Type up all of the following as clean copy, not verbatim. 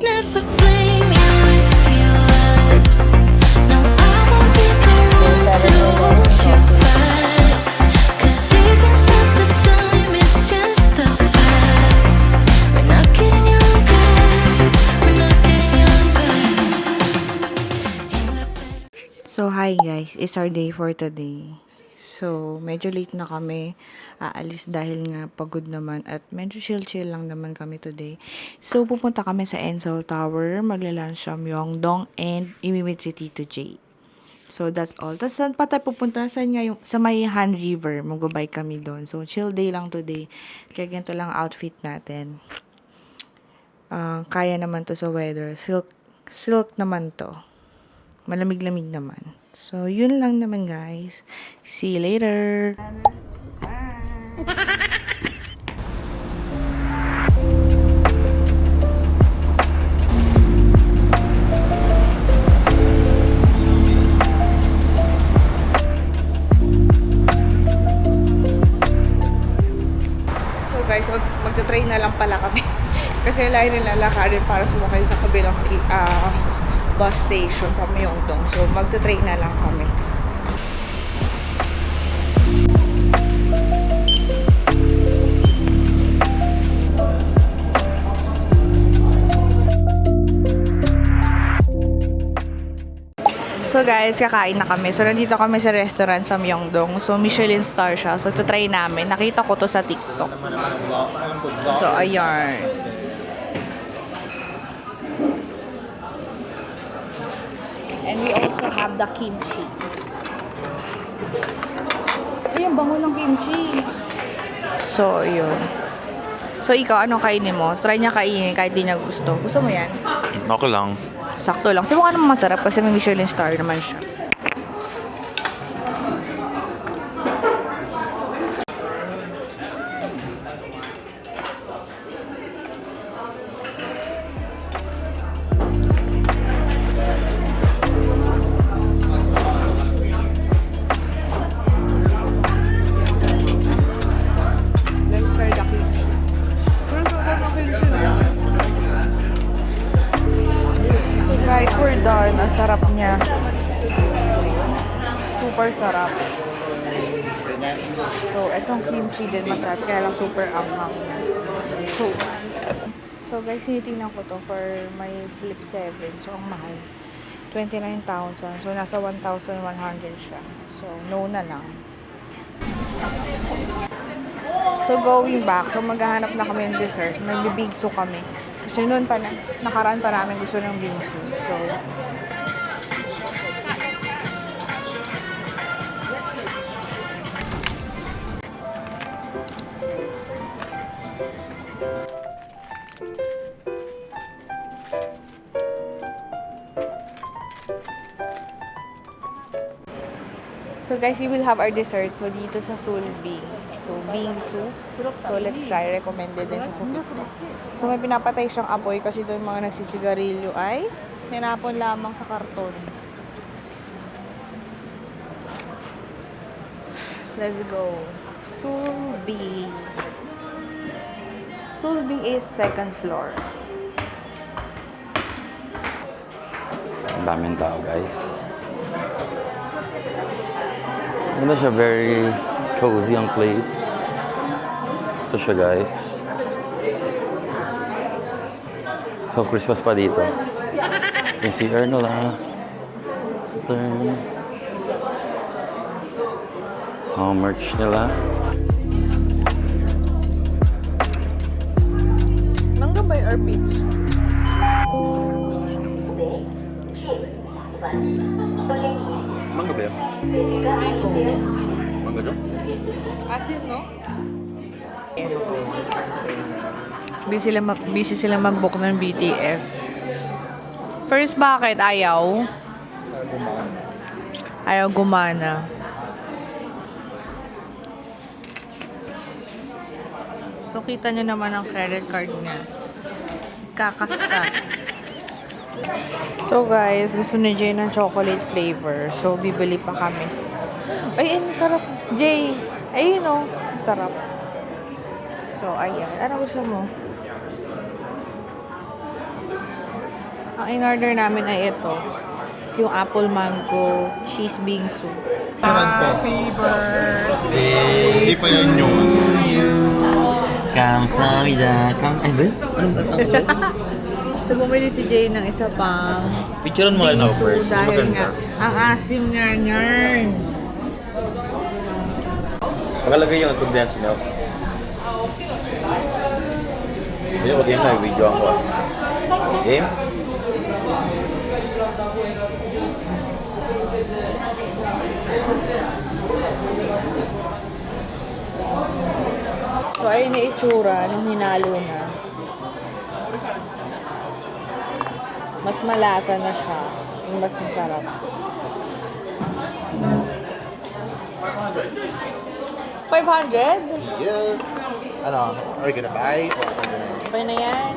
never blame you if you left. No, I won't be the one to hold you back. 'Cause we can stop the time, it's just a fact. We're not getting younger, we're not getting younger. Ain't that better? So, hi guys. It's our day for today. So, medyo late na kami aalis dahil nga pagod naman at medyo chill-chill lang naman kami today. So, pupunta kami sa Ensol Tower, magla-lunch sa Myeongdong and imimit si Tito J. So, that's all. Tapos, saan pa tayo pupunta? Saan nga yung, sa may Han River, mag-bike kami doon. So, chill day lang today. Kaya ganito lang outfit natin. Kaya naman to sa weather. Silk naman to. Malamig-lamig naman. So, yun lang naman guys. See you later! So guys, magta-train na lang pala kami. Kasi lahat nilalakarin para sumakay sa kabilang bus station pa Myeongdong. So, magta-train na lang kami. So guys, kakain na kami. So, nandito kami sa restaurant sa Myeongdong. So, Michelin star siya. So, try namin. Nakita ko to sa TikTok. So, ayan. And we also have the kimchi. Ayun, bango ng kimchi. So, yun. So, ikaw, anong kainin mo? Try niya kainin kahit di niya gusto. Gusto mo yan? Okay lang. Sakto lang. Kasi mukha naman masarap kasi may Michelin star naman siya. Let's try the kimchi. So guys, we're done. Ang sarap niya. Super sarap. So, etong kimchi din masarap. Kaya lang super anghang. So guys, tinitingnan ko to for my flip 7. So, ang mahal. 29,000. So, nasa 1,100 siya. So, no na lang. So, going back. So, maghahanap na kami ng dessert. Magbibigso kami. Kasi noon pa nakaraan pa namin gusto ng bingsu. So, so guys, we will have our dessert. So, dito sa Sulbing. So, bingsu. So, let's try. Recommended din sa TikTok. So, may pinapatay siyang apoy kasi doon mga nagsisigarilyo ay ninapon lamang sa karton. Let's go. Sulbing. Sulbing is second floor. Ang daming tao, guys. Ano siya, very cozy ang place. Ito siya, guys. So, Christmas pa dito. Yung CR nila. Turn. Merch nila. Mangga ba yung peach? Mangga ba yan? Mangga dyan? Asin, no? Busy sila mag-book ng BTS. First, bakit? Ayaw gumana. So, kita nyo naman ang credit card niya. Kakaskas. So, guys, gusto ni Jay ng chocolate flavor. So, bibili pa kami. Ay, sarap. Jay, ayun o. Sarap. So, ayan. Ano gusto mo? Ang in-order namin ay ito. Yung apple mango cheese bingsu. Happy birthday! Hindi pa yan yung Kamsahamnida. Ay ba? So, bumili si Jay ng isa pang Picturean mo na bingsu first. dahil nga ang asim nga niyan. Makalagay yung condensed milk. Hindi ako game na, video ako. Game? So, ayun na itsura nung hinalo na. Mas malasa na siya. Yung mas masarap. 500? yes. Ano? Are you gonna buy? Or are you gonna... Okay na yan.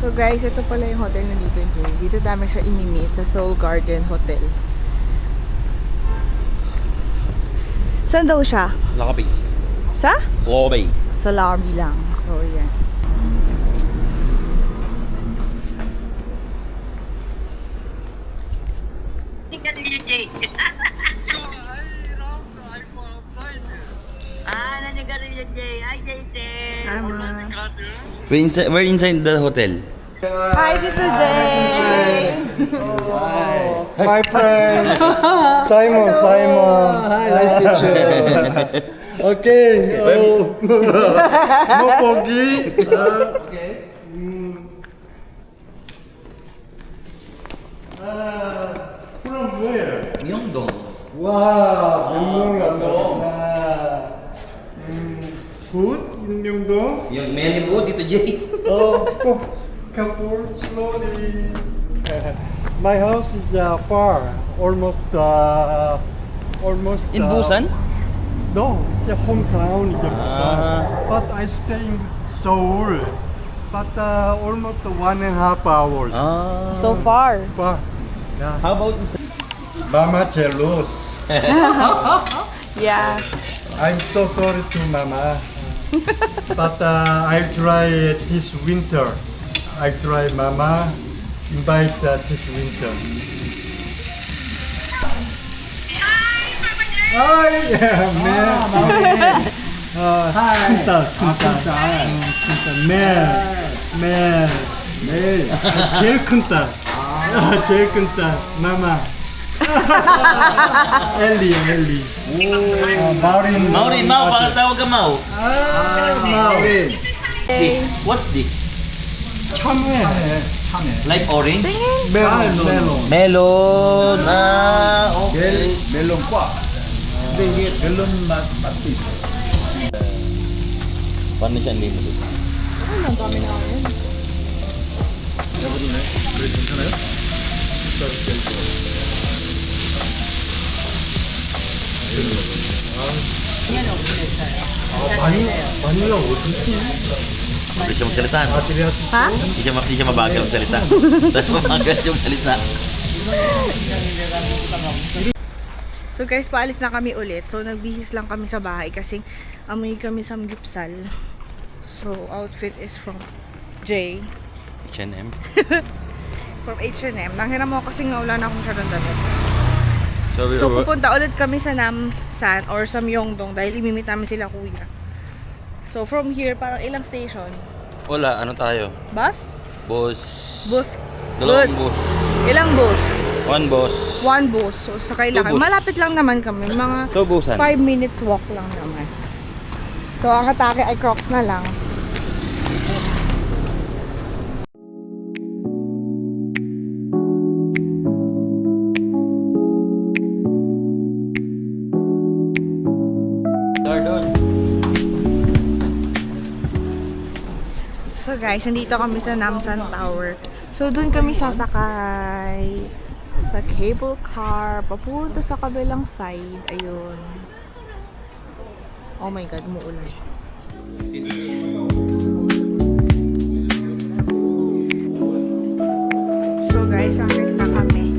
So guys, ito pala yung hotel na dito, Jay. Dito namin siya imimit sa Seoul Garden Hotel. Saan daw siya? Lobby. Sa? Lobby. Sa lobby lang. So, yan. Nanigarilyo Jay. Hi, Jason. Tama. We're inside the hotel. Hi, Tito Jay! My friend! Simon! Hi, nice to meet you. Okay. Oh. No pogi. Okay. From where? Myeongdong. 와, 명동이 Food in Myeongdong? Yung many food dito, Jay. Oh, couple slowly. My house is far, almost. In Busan? No, the hometown is Busan. Ah. But I stay in Seoul. But almost 1.5 hours. Ah. So far. Far. Yeah. How about Mama jealous. Yeah. I'm so sorry to Mama. But I'll try this winter. I'll try Mama. Invite this winter. Hi, man. Hi. 진짜, man. 제일 큰 딸. 제일 큰 딸. Mama. Ellie. Maureen. Maureen, Mau, bakit tawag ka Mau? Maureen. This. What's this? 참외. Like orange? 멜론. Melon. Ah, okay. 멜론과 근데 이게 멜론 맛도 있어. Paano siya hindi mo dito? 바닐라 어딨지? Hindi siya magsalita. no? Ha? Hindi siya mabagal magsalita. Tapos mabagal yung salita. So guys, paalis na kami ulit. So nagbihis lang kami sa bahay kasi amoy kami samgyupsal. So outfit is from Jay. H&M. From H&M. Nanghiram mo kasi nga wala na akong masyadong damit. So, So pupunta ulit kami sa Namsan or sa Myeongdong dahil imimit namin sila kuya. So from here, parang ilang station? wala, ano tayo? Bus? Boss. Bus? Dalawang bus. Ilang bus? One boss. One bus. So sakay lang. Two bus. Malapit lang naman kami. Mga 2 busan. 5 minutes walk lang naman. So ang atake ay Crocs na lang. So guys, nandito kami sa Namsan Tower. So dun kami sasakay sa cable car papunta sa kabilang side. Ayun. Oh my God, umuulan. So guys, akit na kami.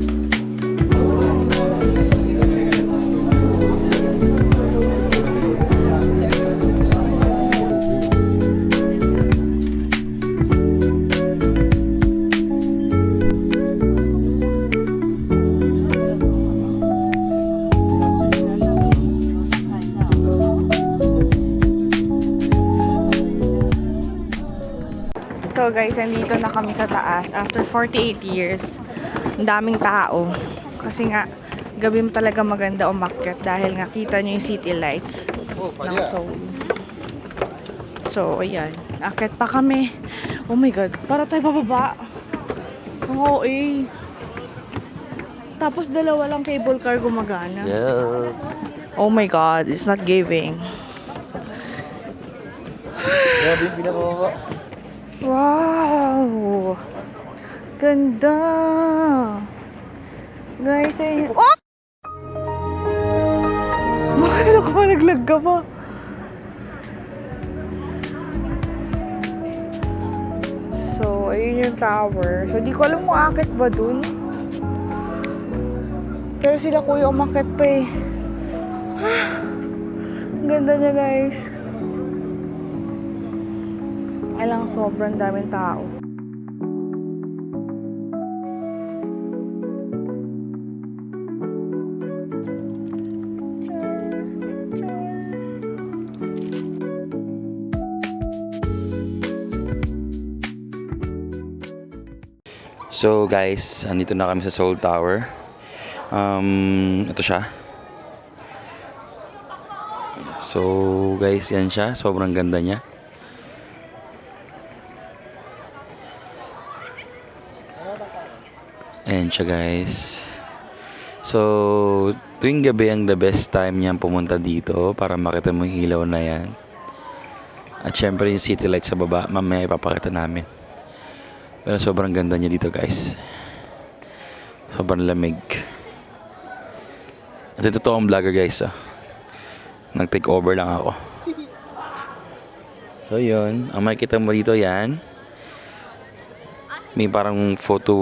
So guys, nandito na kami sa taas. After 48 years, ang daming tao. Kasi nga, gabi mo talaga maganda umakyat dahil nga kita nyo yung city lights ng Seoul. So, ayan. Akyat pa kami. Oh my God, para tayo bababa. Oo, eh. Tapos dalawa lang cable car gumagana. Yes. Oh my God, it's not giving. Grabe yung pinakababa. Wow! Ganda! Guys, ayun. Oh! Bakit ako naglag ka pa? So, ayun yung tower. So, di ko alam kung akit ba dun. Pero sila kuya umakit pa eh. Ang ganda niya guys. Alang sobrang daming tao. So guys, andito na kami sa Seoul Tower. Ito siya. So guys, yan siya. Sobrang ganda niya. Ayan siya guys. So, tuwing gabi ang the best time niyan pumunta dito para makita mo yung ilaw na yan. At syempre yung city light sa baba, mamaya ipapakita namin. Pero sobrang ganda niya dito guys. Sobrang lamig. At ito totoong vlogger guys. Nag-take over lang ako. So yun, ang makikita mo dito yan. May parang photo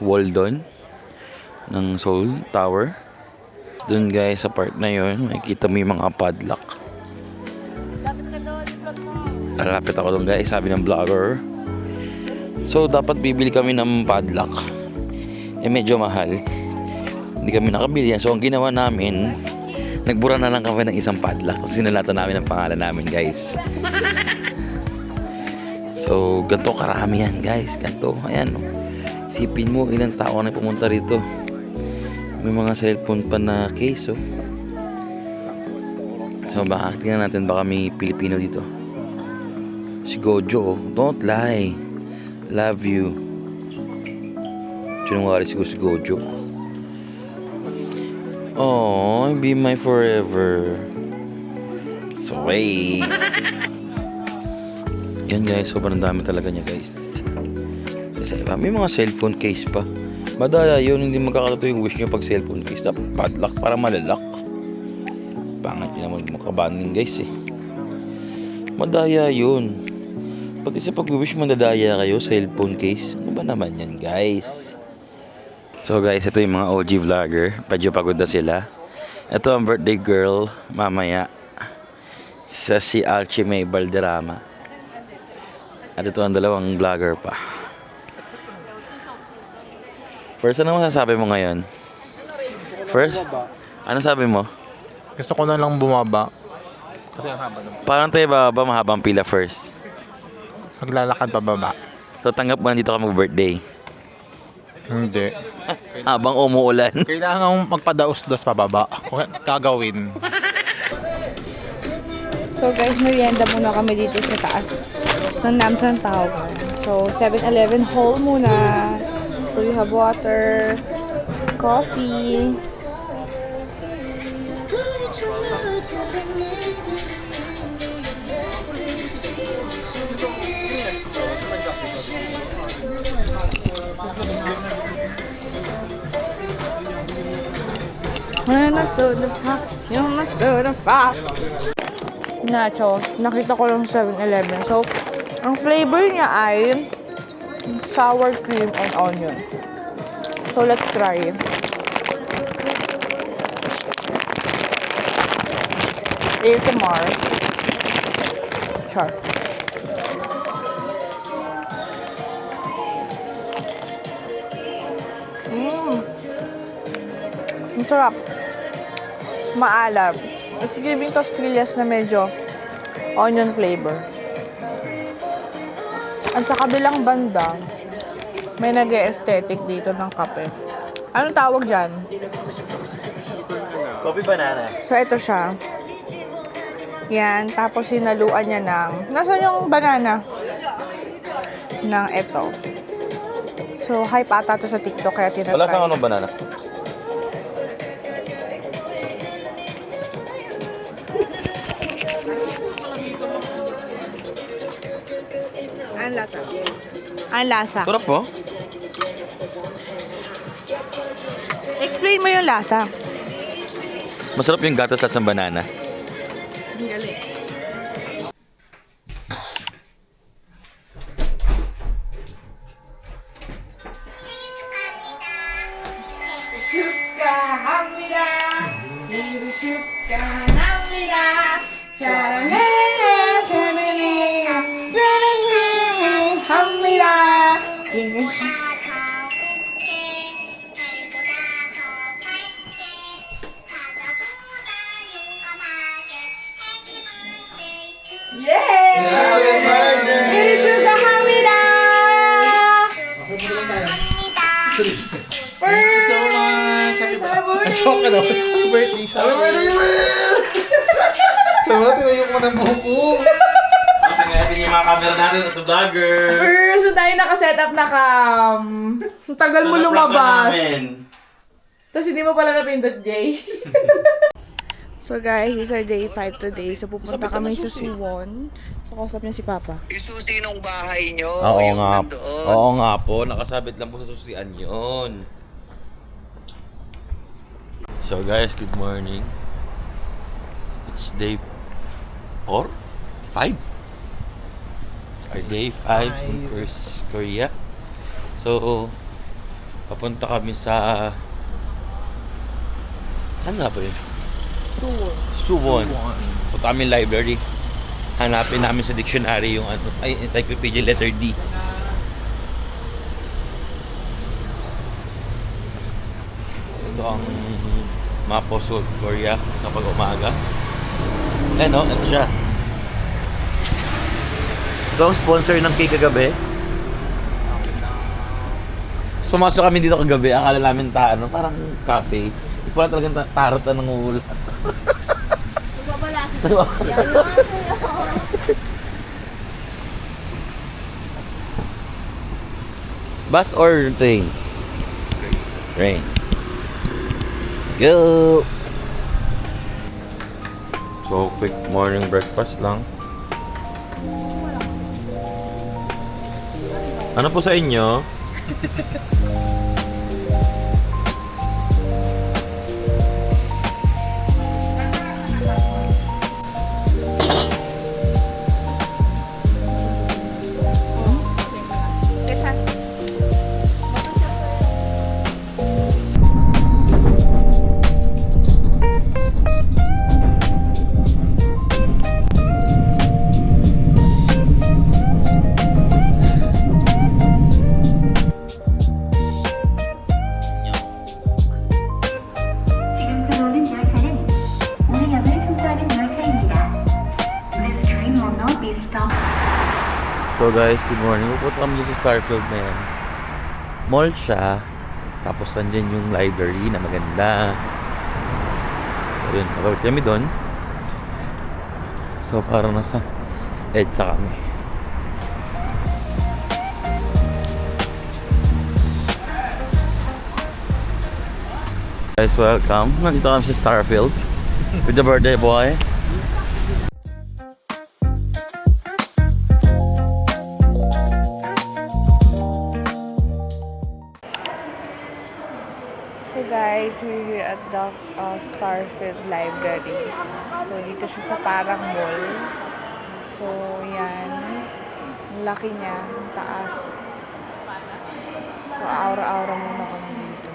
wall doon ng Seoul Tower. Doon guys, sa part na yun, makikita mo yung mga padlock. Lapit ako doon guys, sabi ng vlogger. So dapat bibili kami ng padlock. Eh medyo mahal. Hindi kami nakabili yan. So ang ginawa namin, nagbura na lang kami ng isang padlock. Kasi sinulatan namin ang pangalan namin guys. So, ganito karami yan guys. Ganito, ayan. Isipin mo, ilang tao na pumunta rito. May mga cellphone pa na case, oh. So, baka tingnan natin, baka may Pilipino dito. Si Gojo, oh. Don't lie. Love you. Sinungaling siguro si Gojo. Oh, be my forever. So, wait. Yan guys, sobrang dami talaga niya guys. Kasi may mga cellphone case pa. Madaya yun, hindi magkakatotoo yung wish niyo pag cellphone case. Dapat padlock para malalak. Pangat yun naman makabanding guys eh. Madaya yun. Pati sa pag-wish mandadaya kayo, cellphone case. Ano ba naman yan guys? So guys, ito yung mga OG vlogger. Medyo pagod na sila. Ito ang birthday girl mamaya. Sa si Alchime Balderrama. At ito ang dalawang vlogger pa. First, ano masasabi mo ngayon? First, ano sabi mo? Gusto ko na lang bumaba. Kasi ang haba ng Parang tayo ba mahabang pila first? maglalakad pababa. So tanggap mo na dito ka mag-birthday. Hindi. Habang umuulan. Kailangan magpadaos-dos pababa. Kagawin. So guys, merienda muna kami dito sa taas ng Namsan Tower. So, 7-Eleven haul muna. So, we have water, coffee. Banana soda pop. Yung na soda pop. Nachos. Nakita ko lang sa 7-Eleven. So, ang flavor niya ay sour cream and onion. So, let's try. ASMR. Char. Ang sarap. Maalam. It's giving tostillas na medyo onion flavor. At sa kabilang banda, may nag-aesthetic dito ng kape. Anong tawag dyan? Coffee banana. So, ito siya. Yan. Tapos, sinaluan niya ng... Nasaan yung banana? Ng ito. So, hype ata to sa TikTok, kaya tinatry. Wala sa anong banana? Ang lasa. Ang lasa. Sarap po. Explain mo yung lasa. Masarap yung gatas at ng banana. Ang galing. Joke ka na. Happy birthday sa akin. Happy birthday, man! Sabi natin, ayoko mo ng buko. Tingnan natin yung mga camera natin sa vlogger. First, so tayo nakaset-up na cam. Ang tagal mo lumabas. Tapos hindi mo pala napindot, Jay. So guys, this is our day 5 today. So pupunta kami sa Suwon. So kausap niya si Papa. Yung susi ng bahay nyo, Oo yung nga. nandoon. Oo nga po. Nakasabit lang po sa susian yun. So guys, good morning. It's day 4? 5? It's our day 5 in Korea. So, papunta kami sa... Ano nga ba yun? Suwon. Punta kami library. Hanapin namin sa dictionary yung encyclopedia letter D. Ito ang map of South Korea kapag umaga. Eh no, ito siya. Ito ang sponsor ng cake kagabi. Tapos pumasok kami dito kagabi, akala namin parang cafe. Hindi pala talagang tarot na nanguulat. Bus or train? Train. Let's go! So, quick morning breakfast lang. Ano po sa inyo? 지금 들어오는 열차는 우리 역을 통과하는 열차입니다. This train will not be stopped. So guys, good morning. Pupunta kami sa Starfield na yan. Mall siya. Tapos nandyan yung library na maganda. So yun, nakawit kami doon. So parang nasa EDSA kami. Guys, welcome. Nandito kami sa Starfield with the birthday boy. So guys, guys, we're here at the Starfield Library. So, dito siya sa parang mall. So, yan. Ang laki niya. Ang taas. So, aura-aura muna kami dito.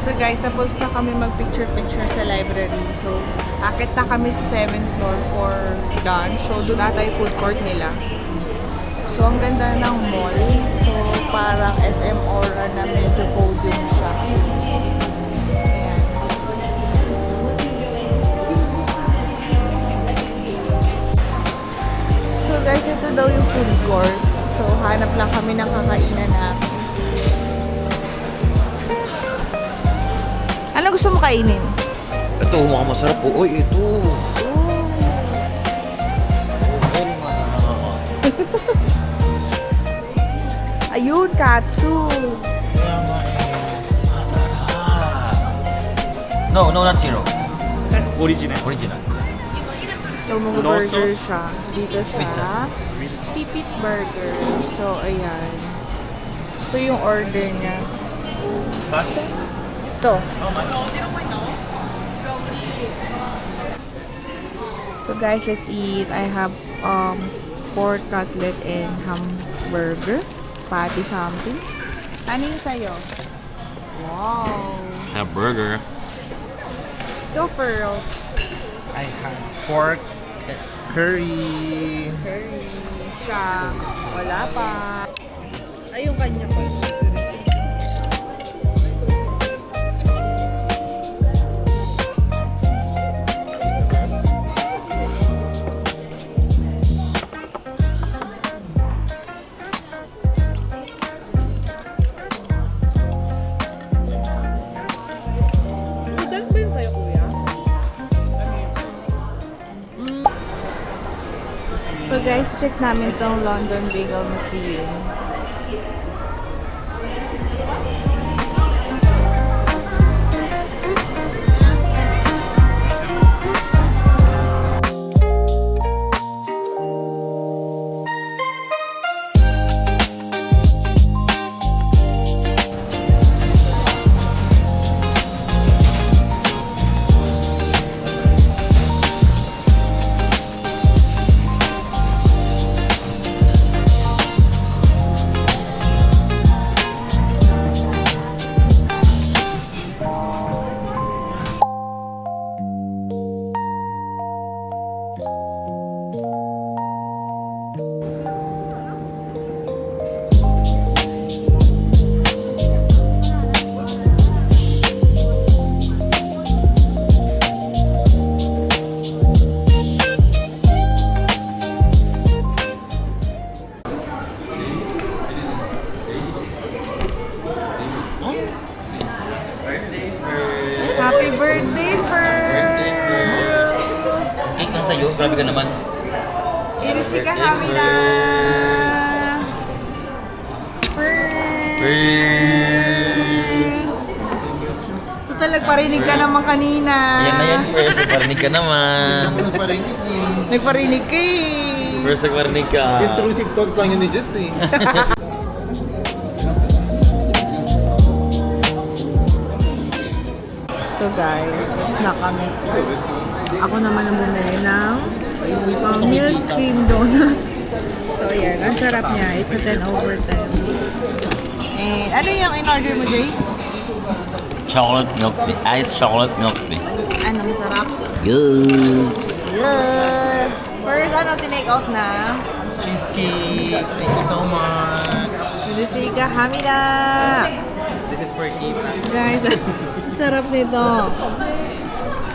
So guys, tapos na kami mag-picture-picture sa library. So, akit na kami sa 7th floor for lunch. So, doon ata yung food court nila. So, ang ganda ng mall. So, parang SM Aura na medyo podium siya. Ayan. So guys, ito daw yung food court. So, hanap lang kami ng kakainan namin. Ano gusto mo kainin? Ito, mukhang masarap po. Uy, ito. Ayun, katsu. No, not zero. 오리지널. Original. So, mga No burger sauce? siya. Dito sa Pipit Burger. So, ayan. Ito yung order niya. Pasta? Ito. So, guys, let's eat. I have pork cutlet and hamburger. Patty something. Ano yung sa'yo? Wow. Have burger. Go for real. I have pork, curry. Curry. Siya. Wala pa. Ay, yung kanya pa. Noodles ba yun sa'yo, kuya? So guys, check namin itong London Bagel Museum. Happy birthday, Ferz! Cake lang sa'yo. Grabe ka naman. Irishi ka kami na! Ferz! Total, nagparinig ka naman kanina. Yan na yan, first. Nagparinig ka naman. Nagparinig ka eh. First, nagparinig ka. Intrusive thoughts lang yun ni Jess eh. So guys, tapos na kami. Ako naman ang bumili ng milk cream donut. So yan, ang sarap niya. It's a 10 over 10. And ano yung in-order mo, Jay? Chocolate milk tea. Iced chocolate milk tea. Ano, masarap? Yes! Yes! First, ano, tinake out na. cheesecake. Thank you so much. Nilishika, hamida! This is for Kita. Guys, sarap nito.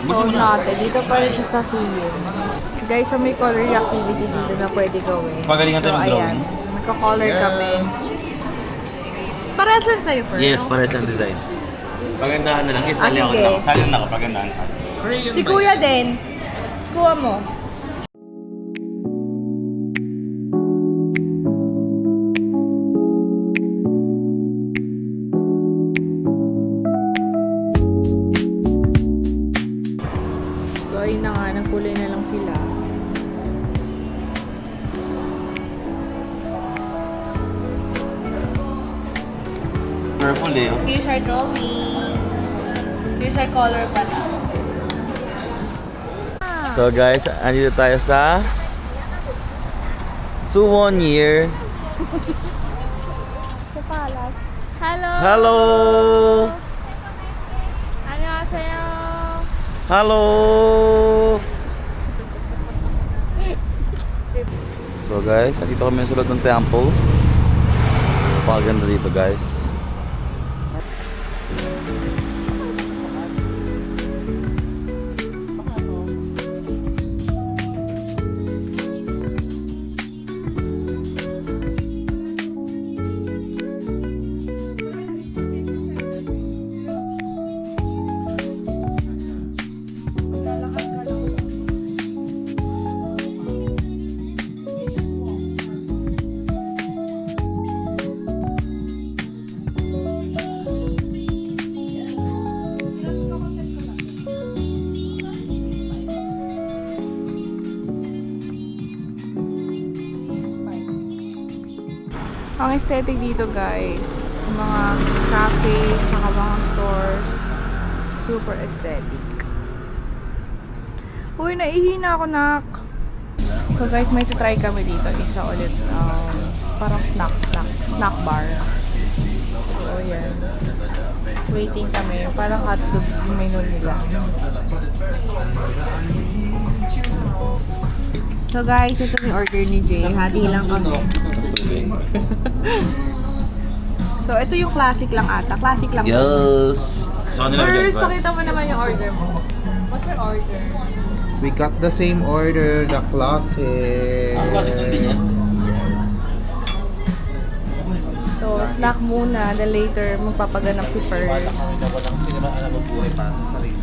So natin, dito pa rin siya sa Suyun. Guys, so may color activity dito na pwede gawin. Pagalingan tayo ng drawing. Nagka-color kami. Parehas lang sa'yo, Fer. Yes, no? parehas lang design. Pagandahan na lang. Yes, sali ako sige. na. Sali na ako, pagandahan ka. Crayon Si ba Kuya yan? din. Kuha mo. So, ayun na nga. Nagkulay na lang sila. Purple eh. oh. Here's our drawing. Here's our color pala. So guys, andito tayo sa Suwon Year. Sa palas. Hello! Hello! 안녕하세요. Hello! So guys, andito kami sa loob ng temple. Napakaganda dito guys. Ang aesthetic dito guys, mga cafe, tsaka mga stores, super aesthetic. Uy, naihina ako, nak. So guys, may try kami dito. Isa ulit, parang snack bar. So yan. Waiting kami. Parang hotdog yung menu nila. So guys, ito yung order ni Jay. Hati lang kami. So, ito yung classic lang ata. Classic lang. Yes! Sa kanila First, pakita mo naman yung order mo. What's your order? We got the same order, the classic. Ang classic lang din yan. Yes. So, snack muna. Then later, magpapaganap si Per. Wala kami na walang sinima na mabuhay para sa sarili.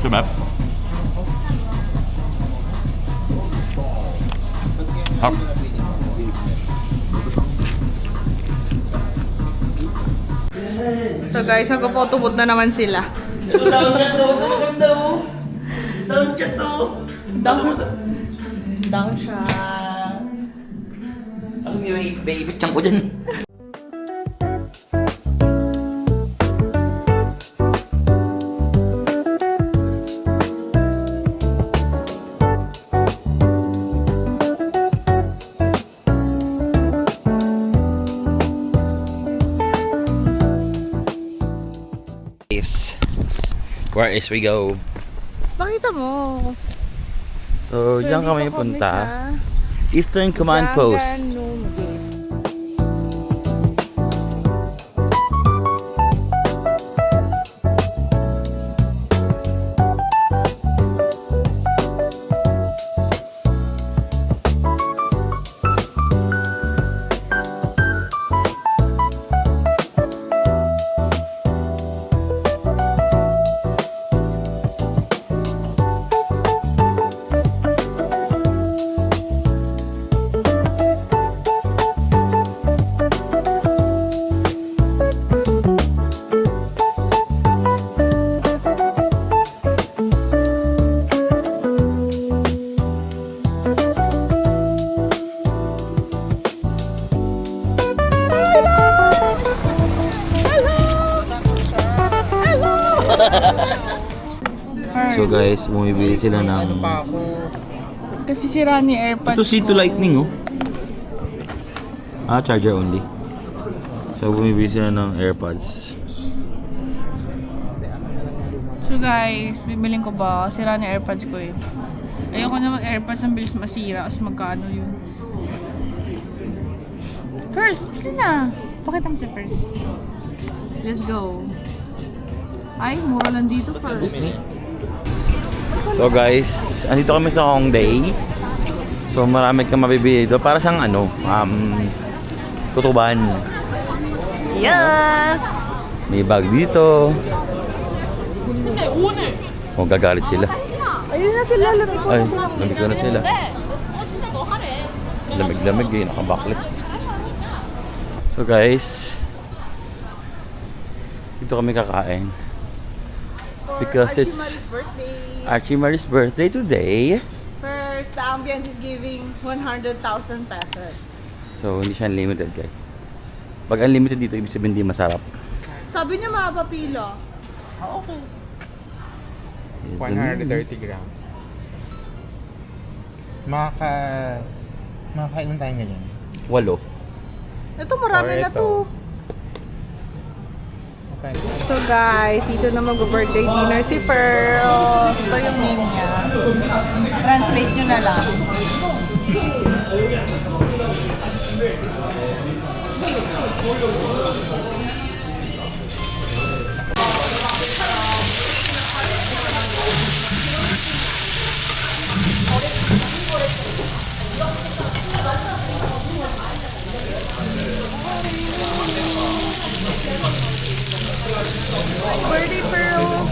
Sumap? Hop. So guys, magpo-photobooth na naman sila. Down siya to! Maganda oh! Down siya to! Down siya. Ang may ipitsang ko dyan. Where is we go? Pakita mo. So, diyan kami dito punta. sa Eastern Command Post. Gangnam Gate. So guys, bumibili sila ng... Pa ako. Kasi sira ni AirPods Ito C2 ko. Lightning oh. Ah, charger only. So bumibili sila ng AirPods. So guys, bibiling ko ba? Sira ni AirPods ko eh. Ayoko na mag-airpods ang bilis masira. As magkano yun? First, pili na. Pakita mo si First. Let's go. Ay, mura lang dito first. So guys, andito kami sa Hongdae. So marami kang mabibili dito. Para siyang ano, kutuban. Yes! May bag dito. Oh, gagalit sila. Ayun na sila, lamig ko Ay, lamig ko na sila. Lamig-lamig eh, naka-backless. So guys, dito kami kakain. Because it's Archie Marie's birthday today. First, the ambience is giving 100,000 pesos. So hindi siya unlimited guys. Pag unlimited dito, ibig sabihin hindi masarap. Sabi niya mapapila. Okay. 130 grams. Makakailan tayong ganyan? 8. Ito marami Or na ito. to. Okay. So guys, dito na mag-birthday dinner si Pearl. Ito yung name niya. Translate nyo na lang. Birthday Pearl!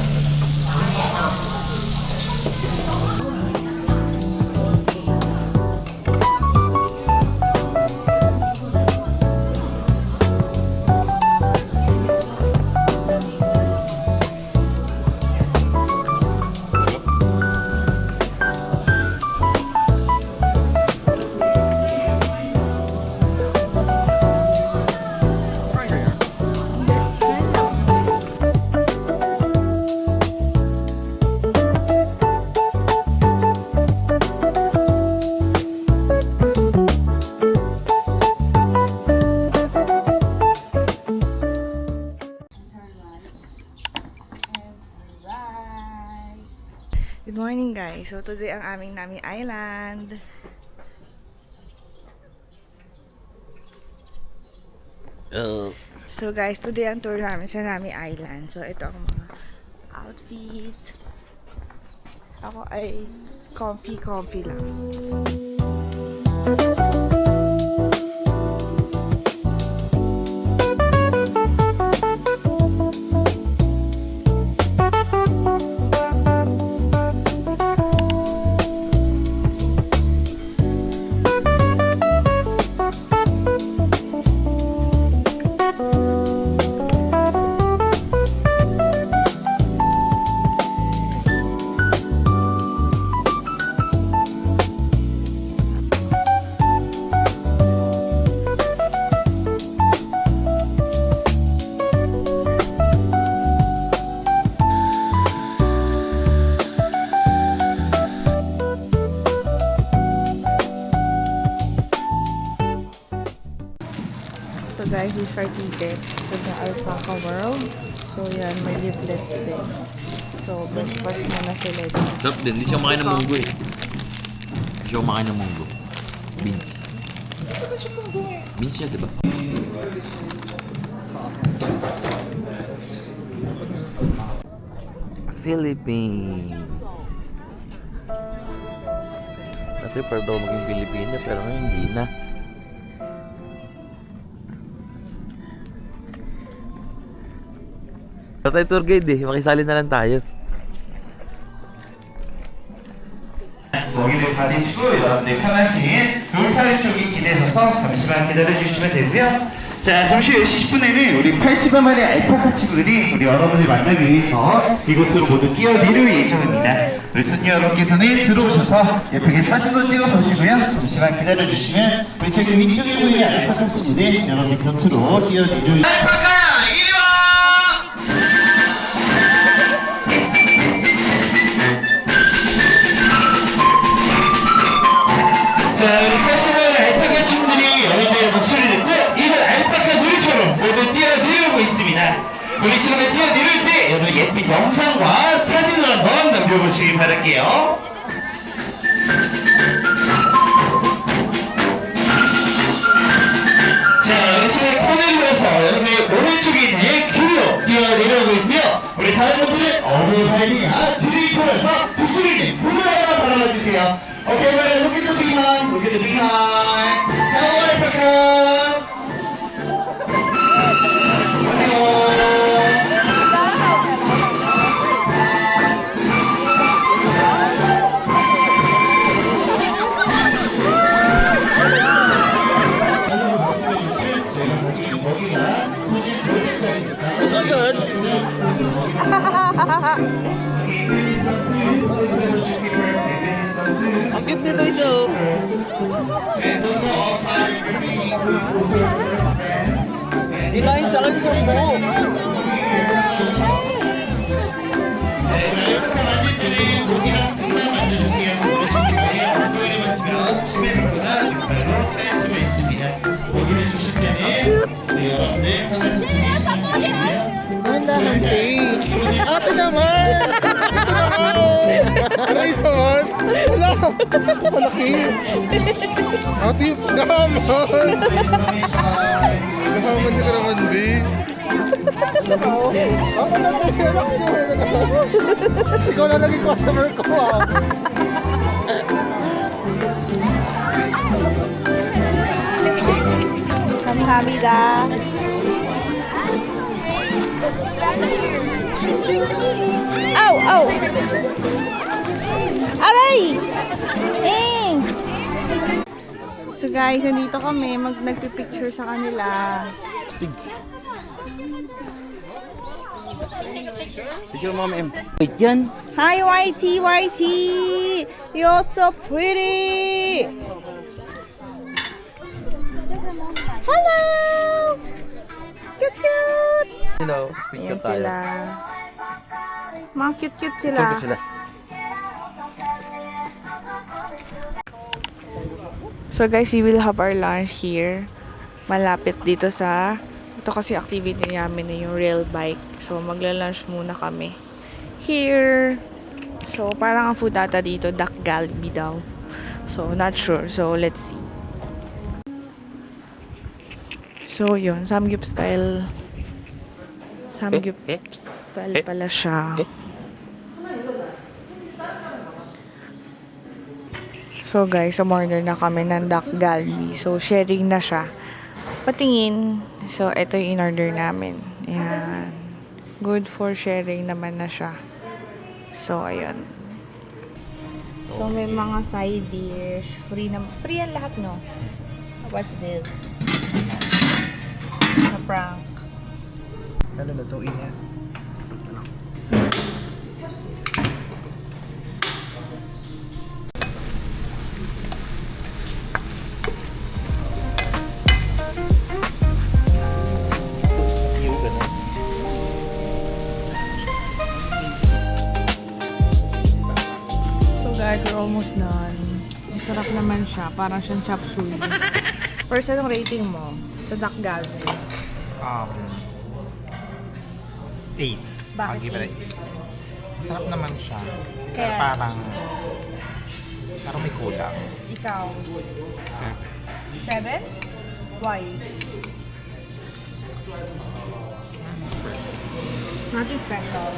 Good morning guys. So today ang aming Nami Island. So guys, today ang tour namin sa Nami Island. So ito ang mga outfit. Ako ay comfy lang. So guys, these are tickets to the Alpaca World. So yan, may leaflets din. So breakfast muna sila dito. Sarap din, hindi siya makain ng munggo eh. Hindi siya makain ng munggo. Beans. Beans siya, diba? Philippines. Dati parang daw maging Pilipina, pero ngayon hindi na. Wala tayo tour guide eh, makisali na lang tayo. 먹이를 받으시고 여러분들 편하신 돌타리 쪽에 기대서서 잠시만 기다려주시면 되고요. 자, 잠시 후 10시 10분에는 우리 80여 마리 알파카 친구들이 우리 여러분들 만나기 위해서 이곳으로 모두 뛰어내릴 예정입니다. 우리 손님 여러분께서는 들어오셔서 예쁘게 사진도 찍어 보시고요. 잠시만 기다려주시면 우리 저기 위쪽에 보이는 알파카 친구들 여러분들 곁으로 뛰어내릴 알파카! 이리 와! 자, 우리 80만 알파카 친구들이 여러분들의 목소리를 듣고 이곳 알파카 놀이터로 모두 뛰어내려오고 있습니다. 우리 처음에 뛰어내릴 때 여러분 예쁜 영상과 사진을 한번 남겨보시기 바랄게요. 우리 사연분들 어느 타이밍이나 뒤를 돌아서 뒤쪽에 물러나가 바라봐주세요. 오케이, 빨리 look at the behind, look at the behind. Hello, alpacas. Ang cute nito isa. Dinain sa akin isang buo. Dahan-dahan, Tay. Ate naman! Ito naman! Aray naman! Wala! Malaki! Ate, gahaman! Gahaman ka naman, di. Ako na ikaw na naging customer ko, ah. Kamsahamnida. Ow! Ow! Aray! So guys, nandito kami, nagpipicture sa kanila. Picture mo, ma'am. Wait yan. Hi, YT! You're so pretty! Hello! Cute! Hello. Speak Ayan tayo. sila. Mga cute sila. Ito sila. So guys, we will have our lunch here. Malapit dito sa... Ito kasi activity namin na yung rail bike. So magla-lunch muna kami. Here. So parang ang food ata dito, Dak Galbi daw. So not sure. So let's see. So yun, Samgyup style. Samgyup style pala siya. So guys, umorder na kami ng Dak Galbi. So sharing na siya. Patingin. So ito yung in-order namin. Ayan. Good for sharing naman na siya. So ayun. So may mga side dish. Free yan lahat, no? What's this? Sa prank. Ano lutuin yan? So guys, we're almost done. Masarap naman siya. Parang siyang chop suey. First, anong rating mo sa Dak Galbi? 8. Bakit I'll give it 8. Masarap naman siya. Pero Kaya- parang may kulang. Ikaw? 7? Why? Nothing special.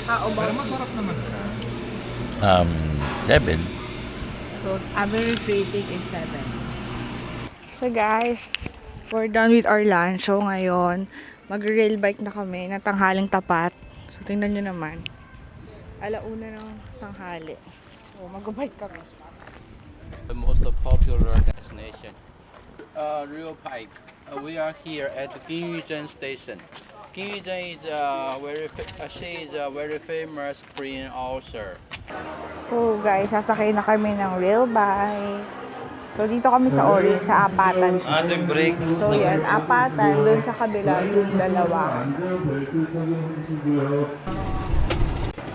How Pero about masarap naman siya. 7. So, average rating is 7. So guys, we're done with our lunch. So ngayon, mag-rail bike na kami na tanghaling tapat. So tingnan nyo naman. Alauna ng tanghali. So mag-bike kami. The most popular destination, Rio Pike. We are here at Gingyujen Station. Gingyujen is she is a very famous Korean author. So guys, sasakay na kami ng rail bike. So dito kami sa Orange, sa Apatan. Ating break. So yan, Apatan. Doon sa kabila, yung dalawa.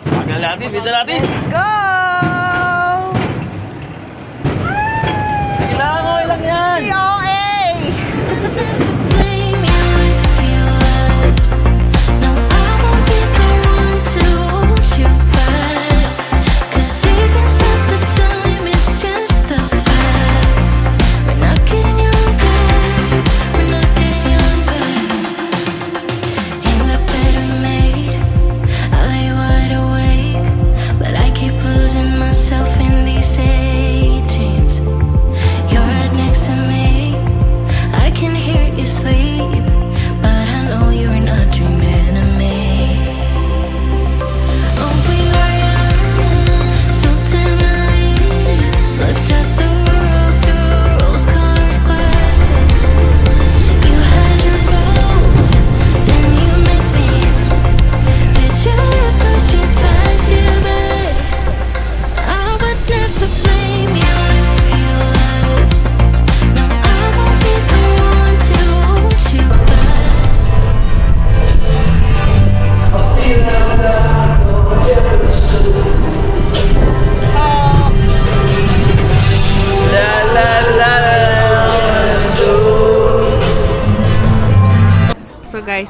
Magal natin, dito natin. Go! Kailangan lang yan. COA! Blame you if you love. No, I won't be the one to hold you back. 'Cause we can stop the time, it's just a fact. We're not getting younger, we're not getting younger. Ain't got better made. I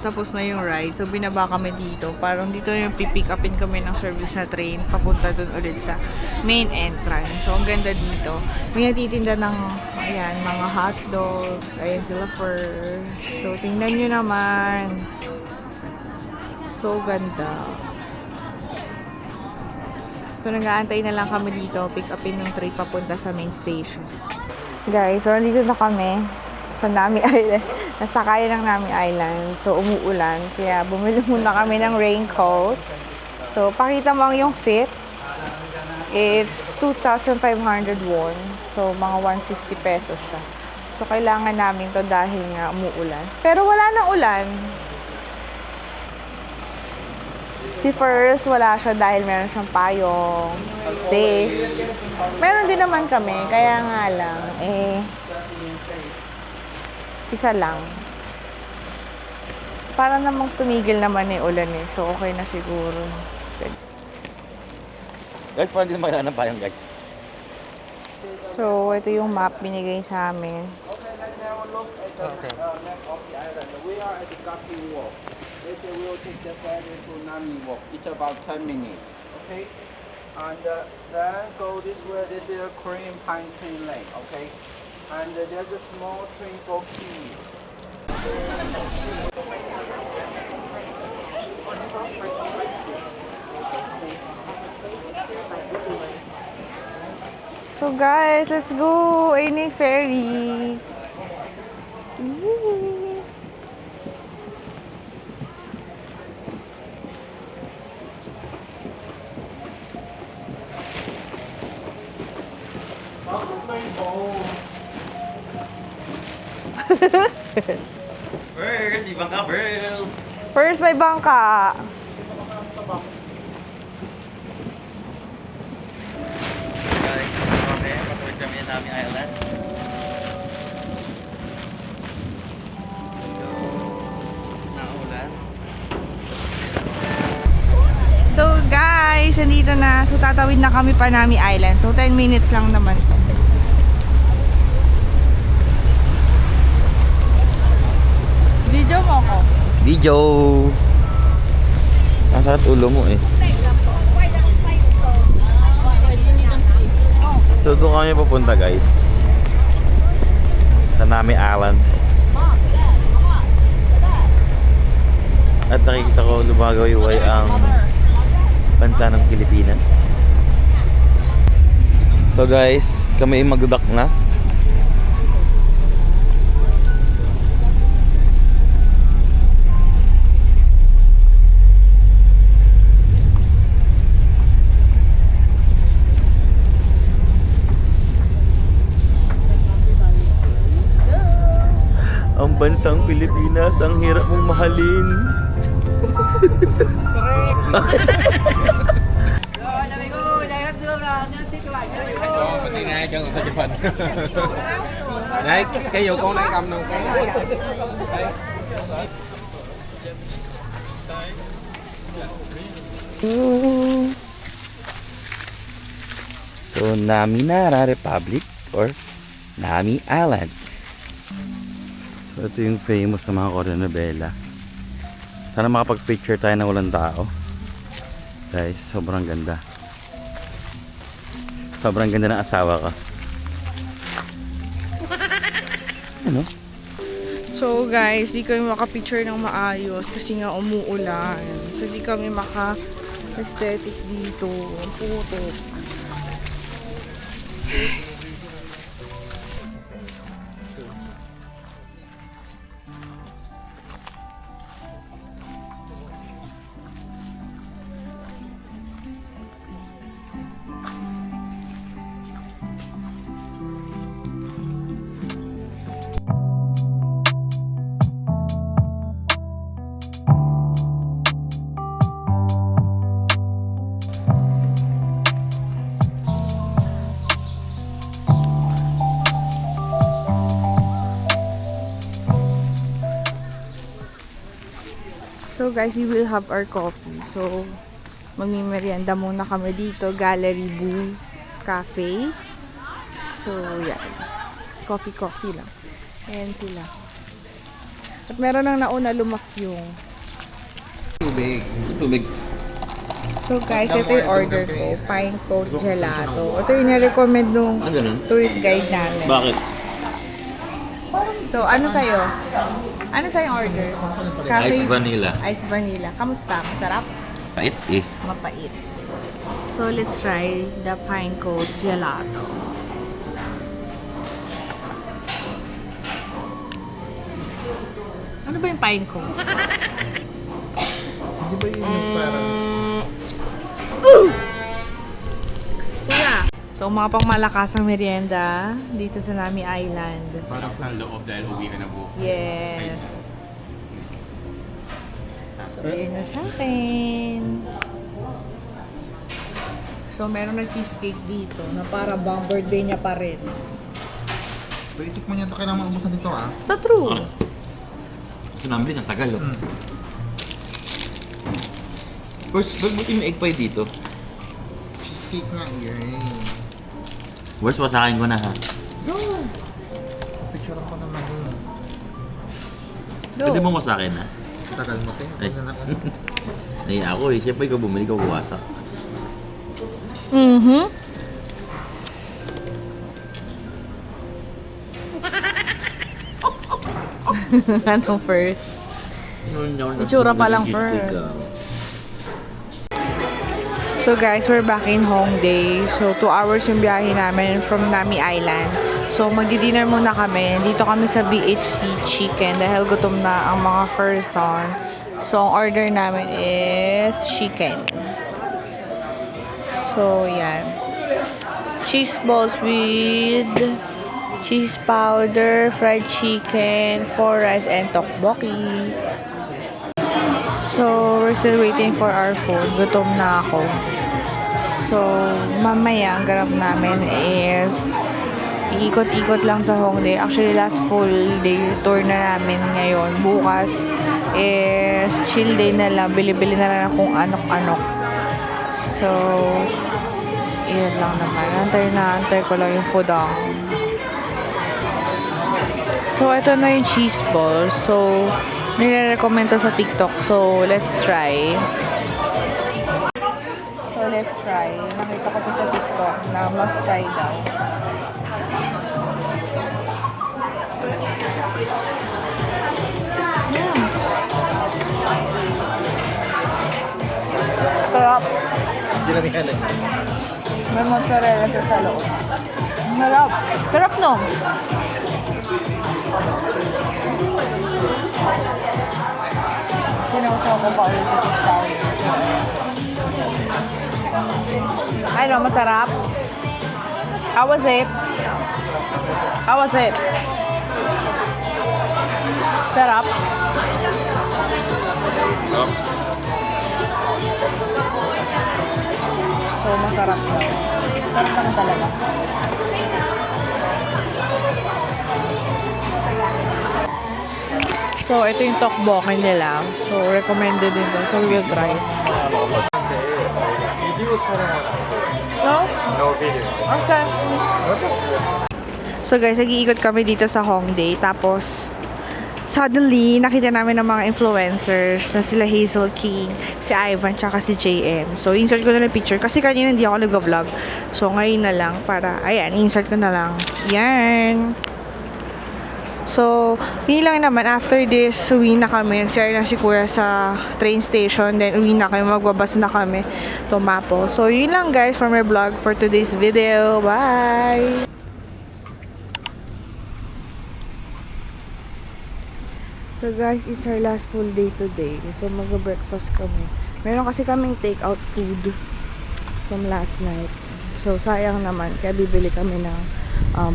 tapos na yung ride. So, binaba kami dito. Parang dito yung pipick upin kami ng service na train. Papunta dun ulit sa main entrance. So, ang ganda dito. May natitinda ng, ayan, mga hot dogs. Ayan sila first. So, tingnan nyo naman. So, ganda. So, nag-aantay na lang kami dito. Pick upin yung train papunta sa main station. Guys, so, nandito na kami sa Nami Island. Nasakay ng Nami Island. So, umuulan. Kaya, bumili muna kami ng raincoat. So, pakita mo ang yung fit. It's 2,500 won. So, mga 150 pesos siya. So, kailangan namin to dahil nga umuulan. Pero wala nang ulan. Si First, wala siya dahil meron siyang payong. Safe. Meron din naman kami. Kaya nga lang, isa lang. Para namang tumigil naman yung ulan eh. So, okay na siguro. Guys, parang hindi na makilala ng payong, guys. So, ito yung map binigay sa amin. Okay. We are at the Gappi Walk. Later we will take the ferry to Nami Walk. It's about 10 minutes. Okay? And then go this way. This is a Korean Pine Train Lane. Okay? And there's a small train for kids. So guys, let's go! Ayun yung ferry. Yay! First, ibang ka, girls! First, may bangka. Guys, kami, patawid kami ng Nami Island. So, naulan. So guys, nandito na. So tatawid na kami pa Nami Island. So 10 minutes lang naman to. Video mo ko. Video! Ang sakit ulo mo eh. So doon kami pupunta guys. Sa Nami Island. At nakikita ko lumagaw-iway ang bansa ng Pilipinas. So guys, kami magdudak na. Ang bansang Pilipinas, ang hirap mong mahalin. Đấy, cái dù con đang cầm đâu cái So, Naminara Republic or Nami Island. So, ito yung famous na mga Korean novela. Sana makapag-picture tayo na walang tao. Guys, sobrang ganda. Sobrang ganda ng asawa ko. Ano? So guys, di kami makapicture ng maayos kasi nga umuulan. So di kami maka-aesthetic dito. Ang putik. So guys, we will have our coffee. So, magmimerienda muna kami dito. Gallery Boo Cafe. So, yeah. Coffee lang. Ayan sila. At meron nang nauna lumakyong. Tubig. So guys, ito yung order ko. Pine Cone Gelato. Ito yung na-recommend nung tourist guide namin. Bakit? So, ano sa'yo? Ano sa'yo order? Ice vanilla. Ice vanilla. Kamusta? Masarap? Pait eh. Mapait. So, let's try the Pine Cone Gelato. Ano ba yung Pine Cone? Hindi ba yun yung parang... Kuya! So, mga pangmalakasang merienda dito sa Nami Island. Parang sa loob dahil uwi ka na po. Yes. So, yun na sa akin. So, meron na cheesecake dito na para bang birthday niya pa rin. Pero itikman niya ito, kailangan maubusan dito ah. So, true. Gusto namin ang tagal, oh. First, buti may egg pie dito. Cheesecake nga yun. Worst, wasakin ko na, ha? No! Picture ko naman eh. Pwede mo wasakin, ha? Tagal mo te. Ay. Tingnan ako. Naiya ako, eh. Siyempre, ikaw bumili ka wasak. Mm-hmm. Anong first? Itsura pa lang first. So guys, we're back in Hongdae. So 2 hours yung biyahe namin from Nami Island. So magdi-dinner muna kami. Dito kami sa BHC Chicken dahil gutom na ang mga person. So ang order namin is chicken. So yan. Cheese balls with cheese powder, fried chicken, 4 rice, and tteokbokki. So, we're still waiting for our food. Gutom na ako. So, mamaya, ang ganap namin is iikot-ikot lang sa Hongdae. Actually, last full day tour na namin ngayon. Bukas is chill day na lang. Bili-bili na lang kung anok-anok. So, yun lang naman. Antay ko lang yung food ang. So, ito na yung cheese ball. So, nire-recommend to sa TikTok. So, let's try. Nakita ko to sa TikTok na must try daw. Sarap. Hindi lang yan eh. May mozzarella sa loob. Sarap. Sarap, no? Sinausaw ko pa ulit ito sa ano, masarap? How was it? How was it? Sarap? So, masarap daw. Sarap naman talaga. So, ito yung tteokbokki nila. So, recommended din to. So, we will try. 비디오 촬영하는 No? No video. Okay. So, guys, nag-iikot kami dito sa Hongdae. Tapos, suddenly, nakita namin ng mga influencers na sila Hazel King, si Ivan, tsaka si JM. So, insert ko na lang picture. Kasi kanina hindi ako nag-vlog. So, ngayon na lang para, ayan, insert ko na lang. Yan. So, yun lang naman. After this, uwi na kami. Share na si Kuya sa train station. Then, uwi na kami. Magbabas na kami. Tumapo. So, yun lang guys for my vlog for today's video. Bye! So, guys, it's our last full day today. So, mag-breakfast kami. Meron kasi kaming take-out food from last night. So, sayang naman. Kaya bibili kami ng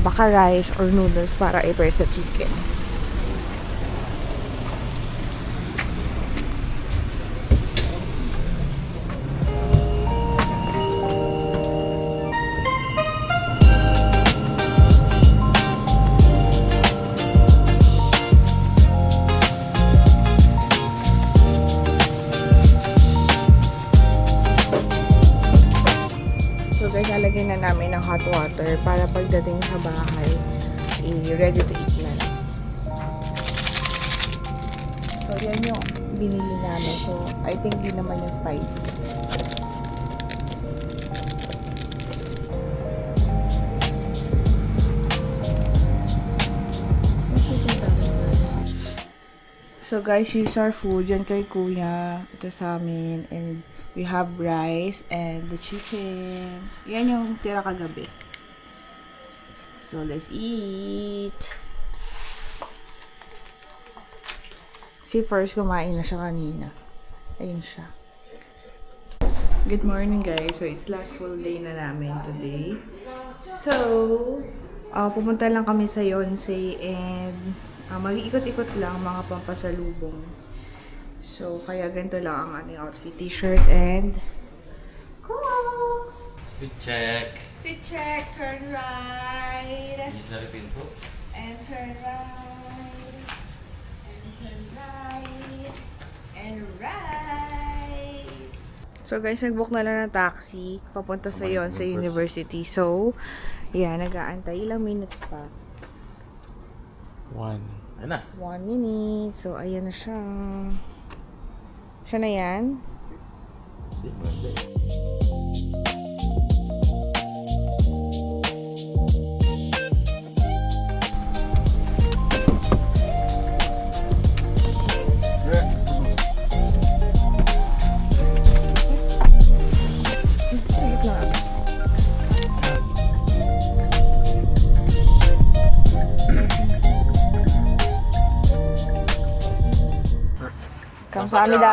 baka rice or noodles para i-pair sa chicken. Lalagyan na namin ng hot water para pagdating sa bahay, ready to eat na. So, yan yung binili namin. So, I think di naman yung spicy. So guys, here's our food. Yan kay kuya. Ito sa amin. And we have rice and the chicken. Yan yung tira kagabi. So let's eat. Si first kumain na siya kanina. Ayun siya. Good morning guys. So it's last full day na namin today. So, pumunta lang kami sa Yonsei and mag-iikot-ikot lang mga pampasalubong. So, kaya ganito lang ang ating outfit. T-shirt and Crocs! Fit check. Fit check. Turn right. Is na rin po? And turn right. And turn right. And right. So guys, nag-book na lang ng taxi. Papunta sa Yonsei University. So, yan, nag-aantay. Ilang minutes pa? 1. Ayan na. 1 minute. So, ayan na siya. Siya na yan. 감사합니다.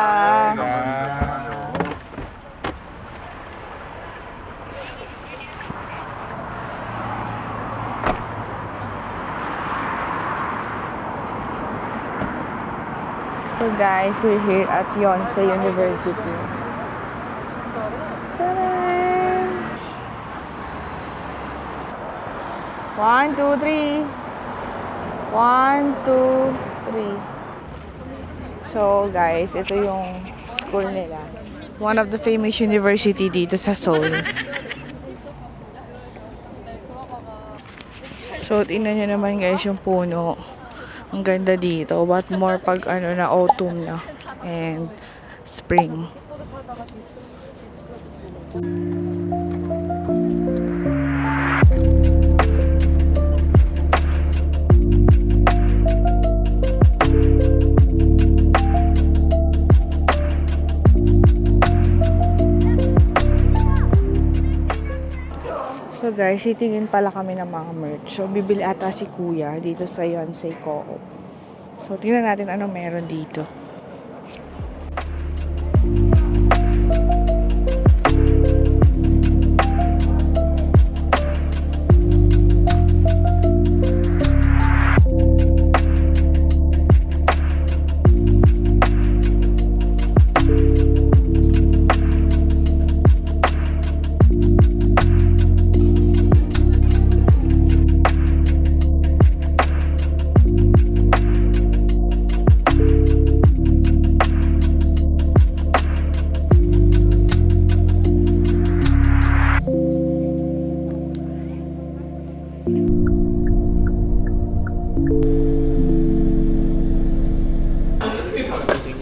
So guys, we're here at Yonsei University. Ta-da! 1, 2, 3. 1, 2, 3. So guys, ito yung school nila. One of the famous university dito sa Seoul. So tingnan nyo naman guys yung puno. Ang ganda dito. But more pag ano na autumn na and spring. So guys, titingin pala kami ng mga merch. So bibili ata si kuya dito sa Yonsei Co-op. So tingnan natin ano meron dito.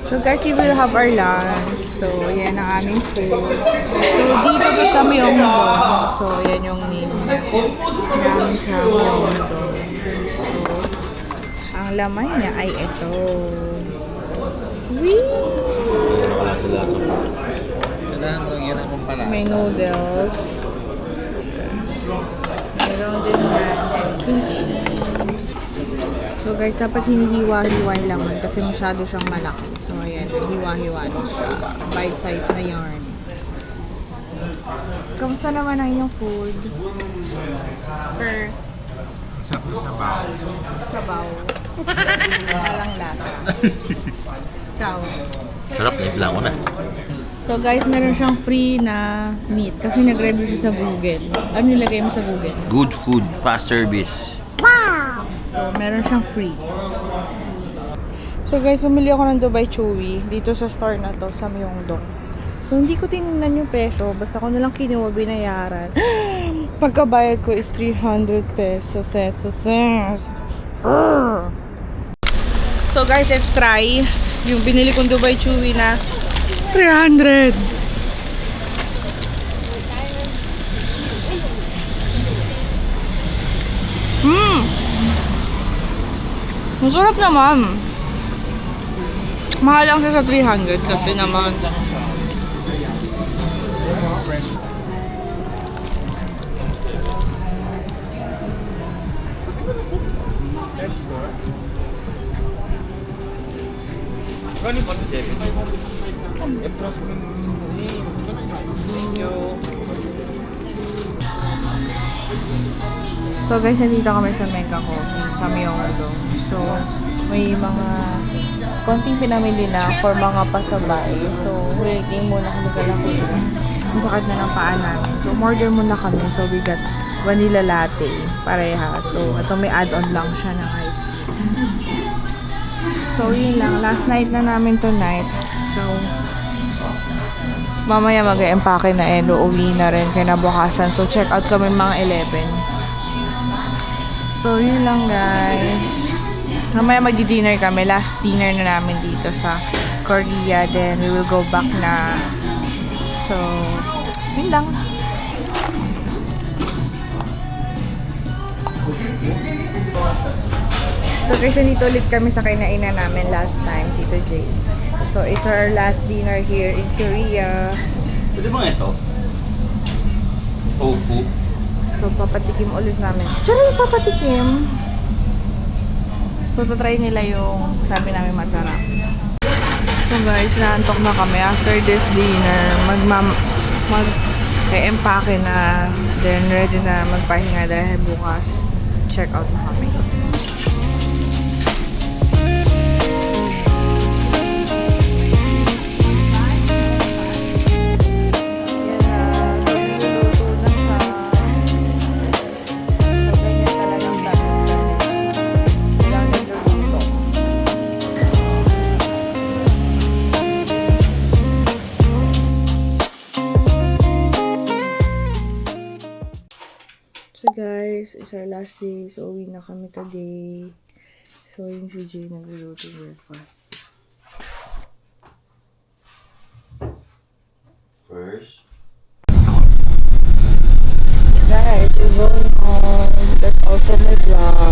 So guys, we will have our lunch. So, yan ang aming food. So, dito to sa Myeongdong. So, yan yung name namin sa Myeongdong. So, ang laman niya ay ito. Wee! Lasa-lasa mo. Kailangan lang yan ang kumpala. May noodles. Meron din yan. Kimchi. So guys, dapat hinihiwa-hiwa yung laman kasi masyado siyang malaki. So ayan, hiwa-hiwa na siya. Bite size na yarn. Kamusta naman ang inyong food? First, Sabaw. sabaw. Walang lasa. Ikaw. Sarap, naibilang ko na. So guys, meron siyang free na meat kasi nag-review siya sa Google. Ano nilagay mo sa Google? Good food, fast service. So, meron siyang free. So guys, bumili ako ng Dubai Chewy dito sa store na to sa Myeongdong. So, hindi ko tinignan yung presyo. Basta ko nalang kinuha, binayaran. Pagkabayad ko is 300 pesos. So guys, let's try Yung binili kong Dubai Chewy na 300. Ang sarap naman. Mahal lang siya sa 300 kasi naman. So guys, nandito kami sa Mega Coffee sa Myeongdo. So may mga konting pinamili na for mga pasabay. So waiting muna kami kalaki. Masakit na ng paa namin. So umorder muna kami. So we got vanilla latte pareha. So ito may add-on lang siya ng ice cream. So yun lang. Last night na namin tonight. So mamaya mag-empake na uuwi na rin kinabukasan. So check out kami mga 11. So, yun lang guys. Mamaya mag-dinner kami. Last dinner na namin dito sa Korea. Then, we will go back na. So, yun lang. So, guys, nandito ulit kami sa kinainan namin last time, Tito Jay. So, it's our last dinner here in Korea. Pwede ba ito? Tofu. So, papatikim ulit namin. Tsara papatikim. So, try nila yung sabi namin masarap. So, guys, naantok na kami. After this dinner, mag-empake na. Then, ready na magpahinga dahil bukas check out na kami. So guys, it's our last day. So uwi na kami today. So yung si Jay nagluluto breakfast. First. Guys, we're going home. That's all for my vlog.